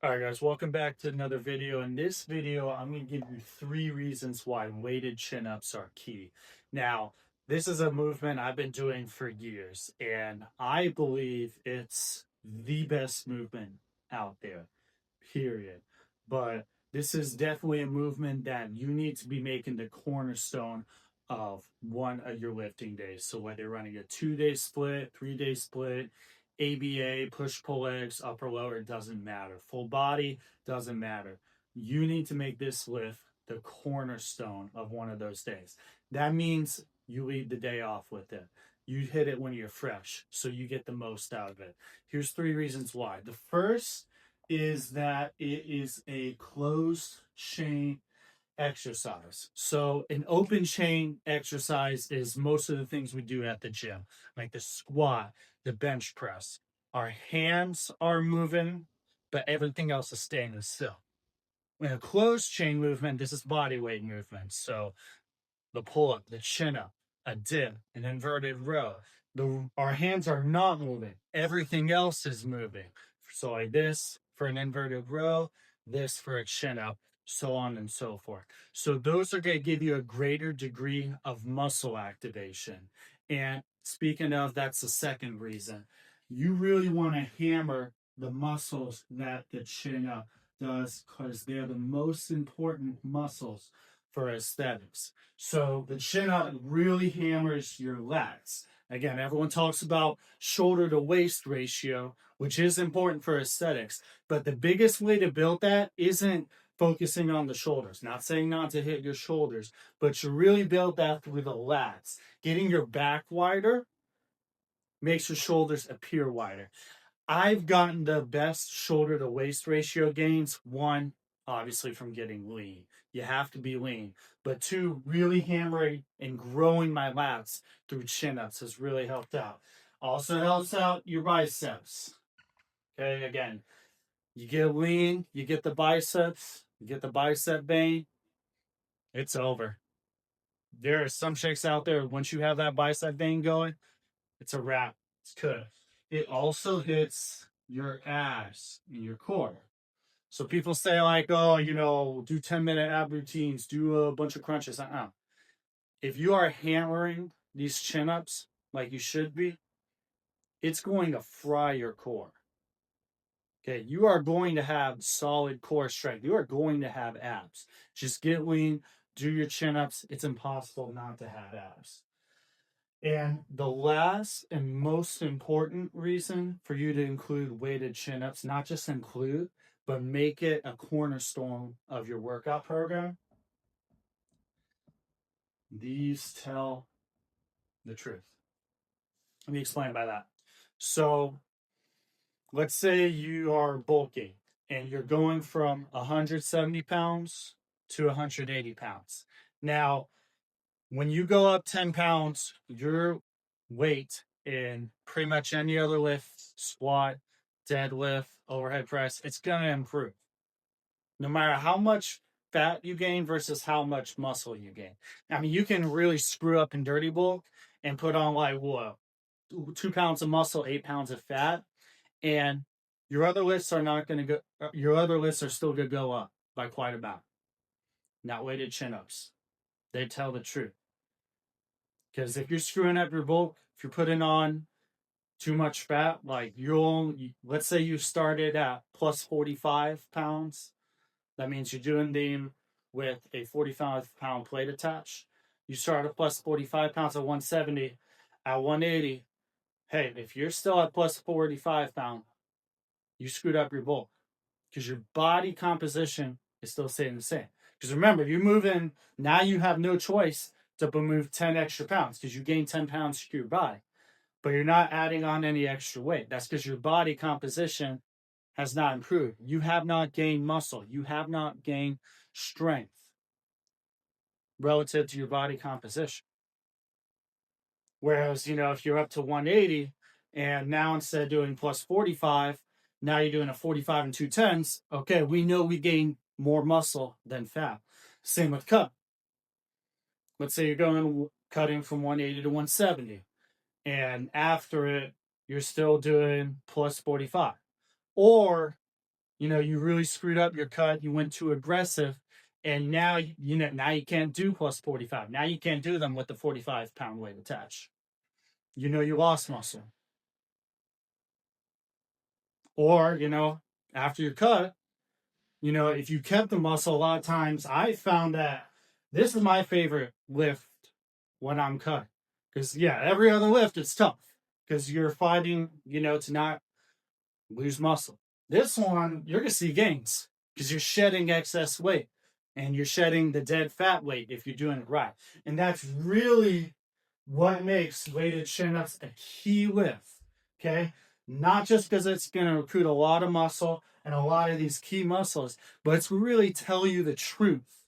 All right, guys, welcome back to another video. In this video, I'm going to give you 3 reasons why weighted chin-ups are key. Now, this is a movement I've been doing for years, and I believe it's the best movement out there, period. But this is definitely a movement that you need to be making the cornerstone of one of your lifting days. So whether you're running a 2-day split, 3-day split, ABA, push pull legs, upper lower, it doesn't matter. Full body, doesn't matter. You need to make this lift the cornerstone of one of those days. That means you lead the day off with it. You hit it when you're fresh, so you get the most out of it. Here's 3 reasons why. The first is that it is a closed chain exercise. So an open chain exercise is most of the things we do at the gym, like the squat, the bench press. Our hands are moving, but everything else is staying still. In a closed chain movement, this is body weight movement. So the pull up, the chin up, a dip, an inverted row. Our hands are not moving. Everything else is moving. So like this for an inverted row, this for a chin up, so on and so forth. So those are going to give you a greater degree of muscle activation. And speaking of, that's the second reason. You really want to hammer the muscles that the chin up does because they're the most important muscles for aesthetics. So the chin up really hammers your lats. Again, everyone talks about shoulder to waist ratio, which is important for aesthetics. But the biggest way to build that isn't focusing on the shoulders. Not saying not to hit your shoulders, but to really build that through the lats. Getting your back wider makes your shoulders appear wider. I've gotten the best shoulder to waist ratio gains. One, obviously, from getting lean. You have to be lean. But two, really hammering and growing my lats through chin ups has really helped out. Also helps out your biceps. Okay, again, you get lean, you get the biceps, you get the bicep vein, it's over. There are some chicks out there, once you have that bicep vein going, it's a wrap. It's good. It also hits your abs and your core. So people say like, oh, do 10-minute ab routines, do a bunch of crunches. If you are hammering these chin ups like you should be, it's going to fry your core. Okay, you are going to have solid core strength. You are going to have abs. Just get lean, do your chin ups. It's impossible not to have abs. And the last and most important reason for you to include weighted chin ups, not just include, but make it a cornerstone of your workout program, these tell the truth. Let me explain by that. So let's say you are bulking and you're going from 170 pounds to 180 pounds. Now, when you go up 10 pounds, your weight in pretty much any other lift, squat, deadlift, overhead press, it's going to improve. No matter how much fat you gain versus how much muscle you gain. I mean, you can really screw up in dirty bulk and put on like, what, 2 pounds of muscle, 8 pounds of fat. And your other lifts are not going to go, your other lifts are still going to go up by quite a bit. Not weighted chin ups. They tell the truth. Because if you're screwing up your bulk, if you're putting on too much fat, like let's say you started at plus 45 pounds, that means you're doing them with a 45-pound plate attached. You start at plus 45 pounds at 170, at 180. Hey, if you're still at plus 45 pounds, you screwed up your bulk because your body composition is still staying the same. Because remember, you're moving, now you have no choice to move 10 extra pounds because you gain 10 pounds to your body, but you're not adding on any extra weight. That's because your body composition has not improved. You have not gained muscle. You have not gained strength relative to your body composition. Whereas, if you're up to 180 and now instead of doing plus 45, now you're doing a 45 and 210s, okay, we know we gain more muscle than fat. Same with cut. Let's say you're cutting from 180 to 170, and after it, you're still doing plus 45. Or you really screwed up your cut, you went too aggressive, and now now you can't do plus 45. Now you can't do them with the 45-pound weight attached. You lost muscle. Or, after your cut, if you kept the muscle, a lot of times I found that this is my favorite lift when I'm cut. Because, yeah, every other lift it's tough because you're fighting, to not lose muscle. This one, you're going to see gains because you're shedding excess weight and you're shedding the dead fat weight if you're doing it right. And that's really what makes weighted chin ups a key lift. Okay. Not just because it's going to recruit a lot of muscle and a lot of these key muscles, but it's really tell you the truth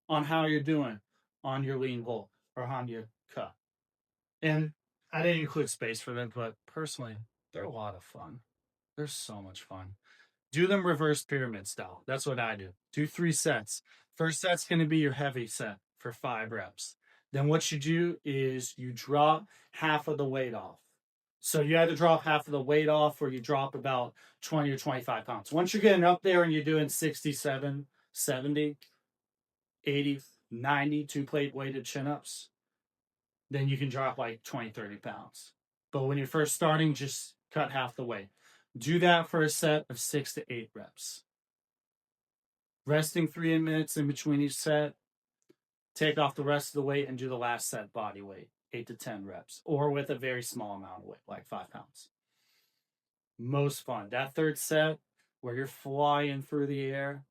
on how you're doing on your lean bulk or on your cut. And I didn't include space for them, but personally, they're a lot of fun. They're so much fun. Do them reverse pyramid style. That's what I do. Do 3 sets. First set's going to be your heavy set for 5 reps. Then what you do is you drop half of the weight off. So you either drop half of the weight off or you drop about 20 or 25 pounds. Once you're getting up there and you're doing 67, 70, 80, 90 2-plate weighted chin-ups, then you can drop like 20, 30 pounds. But when you're first starting, just cut half the weight. Do that for a set of 6 to 8 reps. Resting 3 minutes in between each set. Take off the rest of the weight and do the last set body weight, 8 to 10 reps, or with a very small amount of weight, like 5 pounds. Most fun. That third set where you're flying through the air,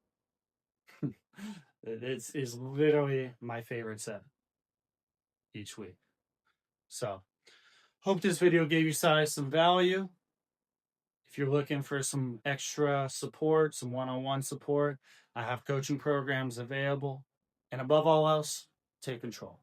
it is literally my favorite set each week. So, hope this video gave you guys some value. If you're looking for some extra support, some one-on-one support, I have coaching programs available. And above all else, take control.